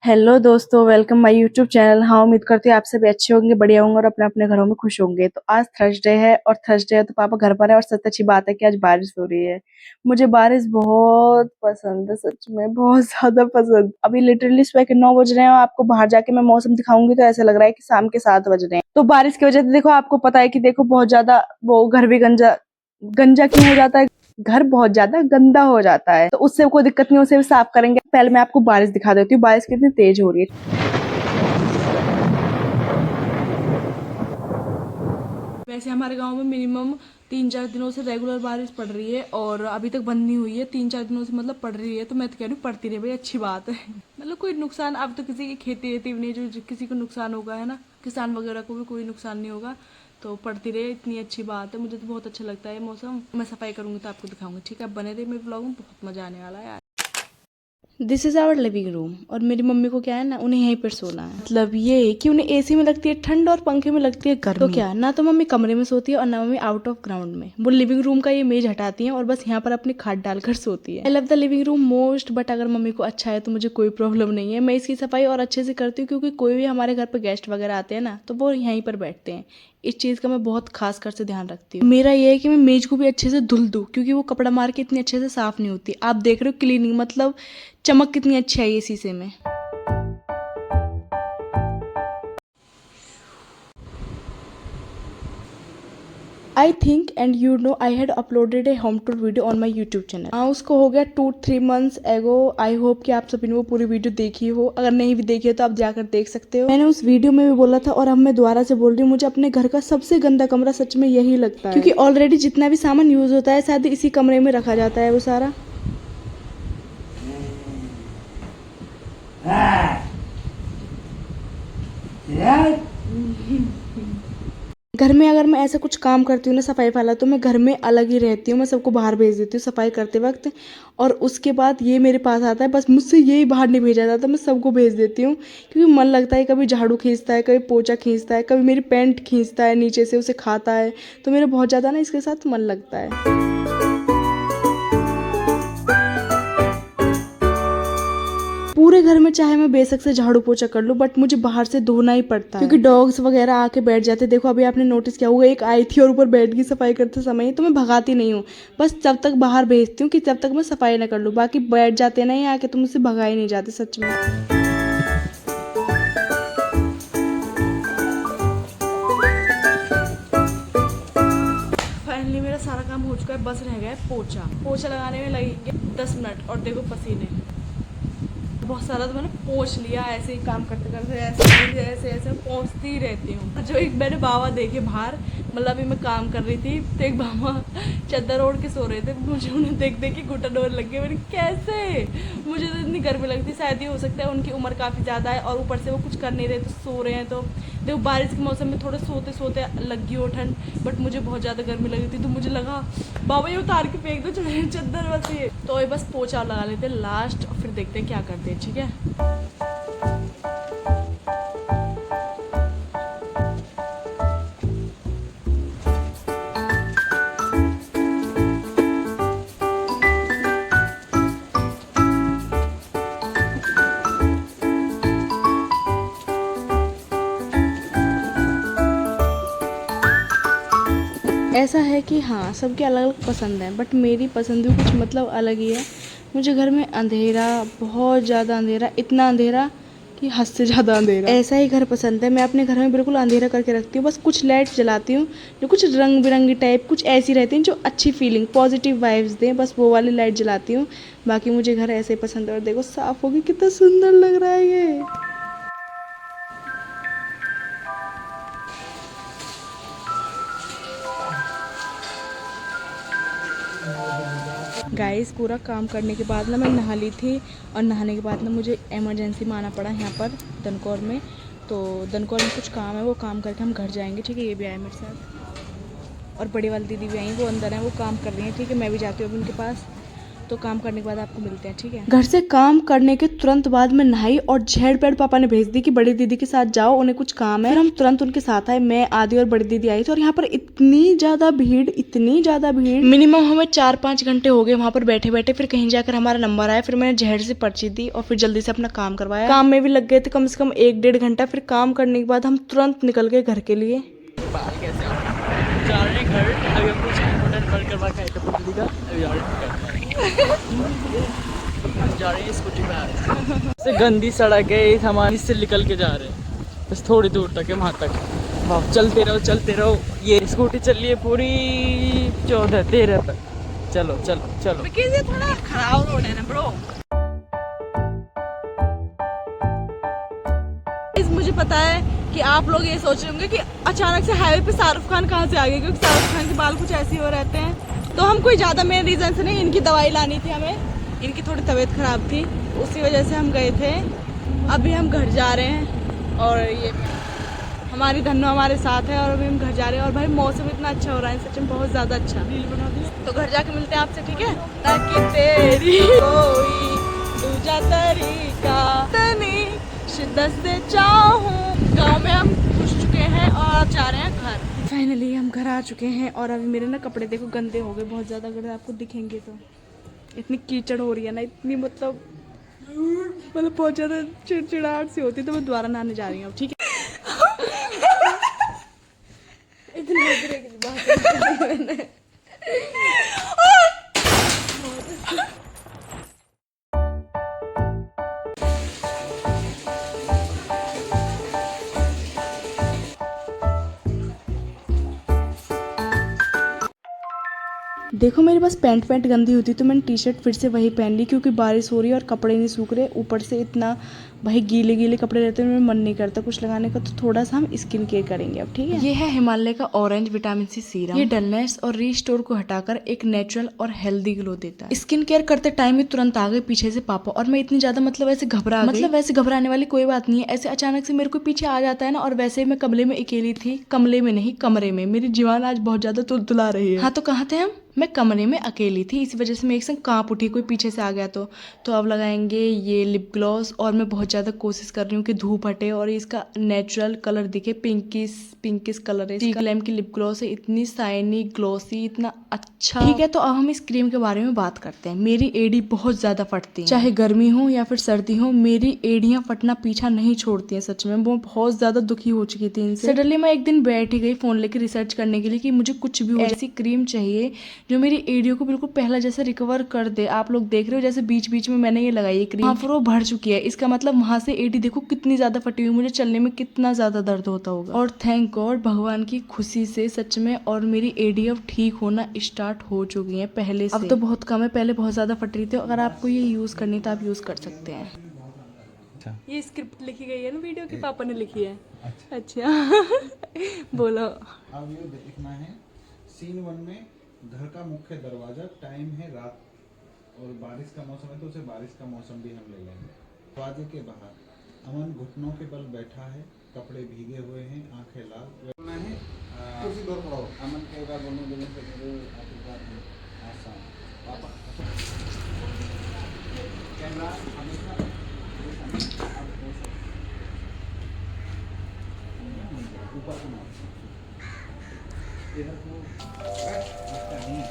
Hello दोस्तों, welcome my YouTube channel. हाँ, उम्मीद करती हूँ आप सभी अच्छे होंगे, बढ़िया होंगे और अपने अपने घरों में खुश होंगे। तो आज थर्सडे है और थर्सडे है तो पापा घर पर है और सच अच्छी बात है कि आज बारिश हो रही है। मुझे बारिश बहुत पसंद है, सच में बहुत ज्यादा पसंद। अभी लिटरली सुबह के 9 बज रहे हैं और आपको बाहर जाके मैं मौसम दिखाऊंगी तो ऐसा लग रहा है कि शाम के 7 बज रहे हैं। तो बारिश की वजह से देखो, आपको पता है कि देखो बहुत ज्यादा वो घर भी गंजा गंजा क्यों हो जाता है, घर बहुत ज्यादा गंदा हो जाता है। तो उससे कोई दिक्कत नहीं, उसे भी साफ करेंगे। पहले मैं आपको बारिश दिखा देती हूँ, बारिश कितनी तेज हो रही है। वैसे हमारे गांव में मिनिमम 3-4 दिनों से रेगुलर बारिश पड़ रही है और अभी तक बंद नहीं हुई है। 3-4 दिनों से मतलब पड़ रही है, तो मैं तो कह रही हूँ पड़ती रहे भाई, अच्छी बात है। मतलब कोई नुकसान अब तो किसी की खेती वेती भी नहीं है जो किसी को नुकसान होगा, है ना। किसान वगैरह को भी कोई नुकसान नहीं होगा, तो पड़ती रहे, इतनी अच्छी बात है। मुझे तो बहुत अच्छा लगता है मौसम। मैं सफाई करूंगी तो आपको दिखाऊंगी, ठीक है। आप बने रहिए मेरे ब्लॉग में, बहुत मजा आने वाला है यार। This is our living room. और मेरी मम्मी को क्या है ना, उन्हें यहीं पर सोना है। मतलब ये कि उन्हें एसी में लगती है ठंड और पंखे में लगती है गर्मी। तो क्या ना, तो मम्मी कमरे में सोती है और ना मम्मी आउट ऑफ ग्राउंड में। वो लिविंग रूम का ये मेज हटाती है और बस यहाँ पर अपनी खाट डालकर सोती है। I love the living room most. But अगर मम्मी को अच्छा है तो मुझे कोई प्रॉब्लम नहीं है। मैं इसकी सफाई और अच्छे से करती हूँ, क्योंकि कोई भी हमारे घर पर गेस्ट वगैरह आते हैं ना, तो वो यहीं पर बैठते हैं। इस चीज़ का मैं बहुत खास कर से ध्यान रखती हूँ। मेरा ये है कि मैं मेज को भी अच्छे से धुल दूँ, क्योंकि वो कपड़ा मार के इतनी अच्छे से साफ नहीं होती। आप देख रहे हो क्लीनिंग, मतलब चमक कितनी अच्छी आई है शीशे में। I think and you know I had uploaded A home tour video on my YouTube channel. हाँ, उसको हो गया 2-3 मंथ्स एगो। आई होप कि आप सभी ने वो पूरी वीडियो देखी हो। अगर नहीं भी देखी है तो आप जाकर देख सकते हो। मैंने उस वीडियो में भी बोला था और अब मैं दोबारा से बोल रही हूँ, मुझे अपने घर का सबसे गंदा कमरा सच में यही लगता है, क्योंकि ऑलरेडी जितना भी सामान यूज होता है शायद इसी कमरे में रखा जाता है वो सारा। घर में अगर मैं ऐसा कुछ काम करती हूँ ना, सफाई वाला, तो मैं घर में अलग ही रहती हूँ। मैं सबको बाहर भेज देती हूँ सफाई करते वक्त, और उसके बाद ये मेरे पास आता है। बस मुझसे यही बाहर नहीं भेजा जाता, मैं सबको भेज देती हूँ, क्योंकि मन लगता है। कभी झाड़ू खींचता है, कभी पोछा खींचता है, कभी मेरी पैंट खींचता है नीचे से, उसे खाता है। तो मेरा बहुत ज़्यादा ना इसके साथ मन लगता है। पूरे घर में चाहे मैं बेशक से झाड़ू पोछा कर लूँ, बट मुझे बाहर से धोना ही पड़ता है, क्योंकि डॉग्स वगैरह आके बैठ जाते। देखो अभी आपने नोटिस किया होगा, एक आई थी और ऊपर बैठ गई सफाई करते समय। तो मैं भगाती नहीं हूँ, बस जब तक बाहर भेजती हूँ कि जब तक मैं सफाई ना कर लूँ। बाकी बैठ जाते नहीं आके, तो मुझसे भगा ही नहीं जाते सच में। फाइनली मेरा सारा काम हो चुका है, बस रह गया है पोछा। पोछा लगाने में लगेंगे 10 मिनट और देखो पसीने बहुत सारा। तो मैंने पोंछ लिया, ऐसे ही काम करते करते ऐसे ऐसे ऐसे पोंछती ही रहती हूँ। जो एक मैंने बाबा देखे बाहर, मतलब अभी मैं काम कर रही थी तो एक बाबा चादर ओढ़ के सो रहे थे। मुझे उन्हें देख देख के घुटन होने लग गए। मैंने कैसे, मुझे तो इतनी गर्मी लगती। शायद ये हो सकता है उनकी उम्र काफ़ी ज़्यादा है और ऊपर से वो कुछ कर नहीं रहे, तो सो रहे हैं। तो देखो बारिश के मौसम में थोड़े सोते सोते लगी हो ठंड, बट मुझे बहुत ज़्यादा गर्मी लगी थी। तो मुझे लगा बाबा ये उतार के फेंक दो चादर, बस ये। तो ये बस पोछा लगा लेते हैं लास्ट और फिर देखते हैं क्या करते हैं, ठीक है। ऐसा है कि हाँ, सबके अलग अलग पसंद है, बट मेरी पसंद भी कुछ मतलब अलग ही है। मुझे घर में अंधेरा, बहुत ज़्यादा अंधेरा, इतना अंधेरा कि हद से ज़्यादा अंधेरा, ऐसा ही घर पसंद है। मैं अपने घर में बिल्कुल अंधेरा करके रखती हूँ। बस कुछ लाइट जलाती हूँ जो कुछ रंग बिरंगी टाइप कुछ ऐसी रहती हैं जो अच्छी फीलिंग पॉजिटिव वाइब्स दें, बस वो वाली लाइट जलाती हूँ। बाकी मुझे घर ऐसे ही पसंद है। और देखो साफ होगी, कितना सुंदर लग रहा है ये। गाइस, पूरा काम करने के बाद ना मैं नहा ली थी, और नहाने के बाद ना मुझे इमरजेंसी में आना पड़ा यहाँ पर दनकौर में। तो दनकौर में कुछ काम है, वो काम करके हम घर जाएंगे, ठीक है। ये भी आए मेरे साथ, और बड़ी वाली दीदी भी आई, वो अंदर है, वो काम कर रही हैं, ठीक है। मैं भी जाती हूँ अभी उनके पास। तो काम करने के बाद आपको मिलते हैं, ठीक है। घर से काम करने के तुरंत बाद मैं नहाई और झेड़ पेड़ पापा ने भेज दी कि बड़ी दीदी के साथ जाओ, उन्हें कुछ काम है। फिर हम तुरंत उनके साथ आए, मैं आदि और बड़ी दीदी आई थी। और यहाँ पर इतनी ज्यादा भीड़, मिनिमम हमें 4-5 घंटे हो गए वहाँ पर बैठे बैठे। फिर कहीं जाकर हमारा नंबर आया, फिर मैंने झेड़ से पर्ची दी और फिर जल्दी से अपना काम करवाया। काम में भी लग गए थे कम से कम 1-1.5 घंटा। फिर काम करने के बाद हम तुरंत निकल गए घर के लिए। जा रहे हैं घर। अभी हम कुछ होटल पर करवा खाए थे पुतली का, अभी जा रहे हैं स्कूटी पे। से गंदी सड़क है, हमारे इससे निकल के जा रहे हैं, बस थोड़ी दूर तक है, वहाँ तक। वाह, चलते रहो। ये स्कूटी चल रही है पूरी 14-13 तक। चलो। थोड़ा खराब रोड है ना ब्रो। मुझे पता है कि आप लोग ये सोच रहे होंगे कि अचानक से हाईवे पे शाहरुख खान कहाँ से आ गए, क्योंकि शाहरुख खान के बाल कुछ ऐसे ही हो रहते हैं। तो हम कोई ज़्यादा मेन रीज़न से नहीं, इनकी दवाई लानी थी हमें, इनकी थोड़ी तबीयत ख़राब थी, उसी वजह से हम गए थे। अभी हम घर जा रहे हैं और ये हमारी धन्नो हमारे साथ है और अभी हम घर जा रहे हैं। और भाई मौसम इतना अच्छा हो रहा है, सच में बहुत ज़्यादा अच्छा। तो घर जाके मिलते हैं आपसे, ठीक है। ताकि तेरी कोई दूजा तरीका तनी शिद्दत से चाहूं। गाँव में हम घुस चुके हैं और अब जा रहे हैं घर। फाइनली हम घर आ चुके हैं और अभी मेरे ना कपड़े देखो गंदे हो गए बहुत ज़्यादा। अगर आपको दिखेंगे तो इतनी कीचड़ हो रही है ना, इतनी मतलब बहुत ज़्यादा चिड़चिड़ाहट सी होती है। तो मैं दोबारा नहाने जा रही हूँ, ठीक है। इतनी देखो मेरे पास पैंट गंदी होती तो मैंने टी शर्ट फिर से वही पहन ली, क्योंकि बारिश हो रही है और कपड़े नहीं सूख रहे। ऊपर से इतना भाई गीले कपड़े रहते हैं, मेरा मन नहीं करता कुछ लगाने का। तो थोड़ा सा हम स्किन केयर करेंगे अब, ठीक है। ये है हिमालय का ऑरेंज विटामिन सी सीरम। ये डलनेस और रीस्टोर को हटाकर एक नेचुरल और हेल्दी ग्लो देता है। स्किन केयर करते टाइम ही तुरंत आ गए पीछे से पापा, और मैं इतनी ज्यादा मतलब ऐसे घबरा गई। मतलब वैसे घबराने वाली कोई बात नहीं है, ऐसे अचानक से मेरे को पीछे आ जाता है ना। और वैसे ही मैं कमरे में अकेली थी, कमरे में नहीं कमरे में। मेरी जीवान आज बहुत ज्यादा तुलतुला रही है। हाँ तो कहाँ थे हम? मैं कमरे में अकेली थी, इसी वजह से मैं एक संग कांप उठी, कोई पीछे से आ गया तो अब लगाएंगे ये लिप ग्लॉस। और मैं बहुत ज़्यादा कोशिश कर रही हूँ कि धूप हटे और इसका नेचुरल कलर दिखे, पिंकिश कलर है। ग्लैम की लिप ग्लॉस है, इतनी शाइनी ग्लॉसी, इतना अच्छा। ठीक है, तो अब हम इस क्रीम के बारे में बात करते हैं। मेरी एड़ी बहुत ज़्यादा फटती है, चाहे गर्मी हो या फिर सर्दी हो, मेरी एड़ियाँ फटना पीछा नहीं छोड़ती हैं। सच में वो बहुत ज़्यादा दुखी हो चुकी थी इनसे। सडनली मैं एक दिन बैठ ही गई फ़ोन लेके रिसर्च करने के लिए कि मुझे कुछ भी ऐसी क्रीम चाहिए जो मेरी एड़ियों को बिल्कुल पहला जैसे रिकवर कर दे। आप लोग देख रहे हो जैसे बीच बीच में मैंने ये लगाई है क्रीम, वहाँ पर वो भर चुकी है। इसका मतलब वहां से एड़ी देखो कितनी ज्यादा फटी हुई, मुझे चलने में कितना ज्यादा दर्द होता होगा। और थैंक गॉड भगवान की खुशी से सच में, और मेरी एड़ी अब ठीक होना स्टार्ट हो चुकी है पहले से। अब तो बहुत कम है, पहले बहुत ज्यादा फट रही थी। अगर आपको ये यूज करनी तो आप यूज कर सकते हैं। ये स्क्रिप्ट लिखी गई है ना वीडियो की, पापा ने लिखी है। अच्छा बोलो। अब ये देखना है सीन 1 में घर का मुख्य दरवाजा, टाइम है रात और बारिश का मौसम है, तो उसे बारिश का मौसम भी हम ले लेंगे। दरवाजे के बाहर अमन घुटनों के बल बैठा है, कपड़े भीगे हुए हैं, आंखें लाल। बोलना है कुर्सी पर पड़ो। अमन कई बार बोलने देने से मेरे आशीर्वाद आसान पापा। कैमरा हमेशा ऊपर को इधर को नहीं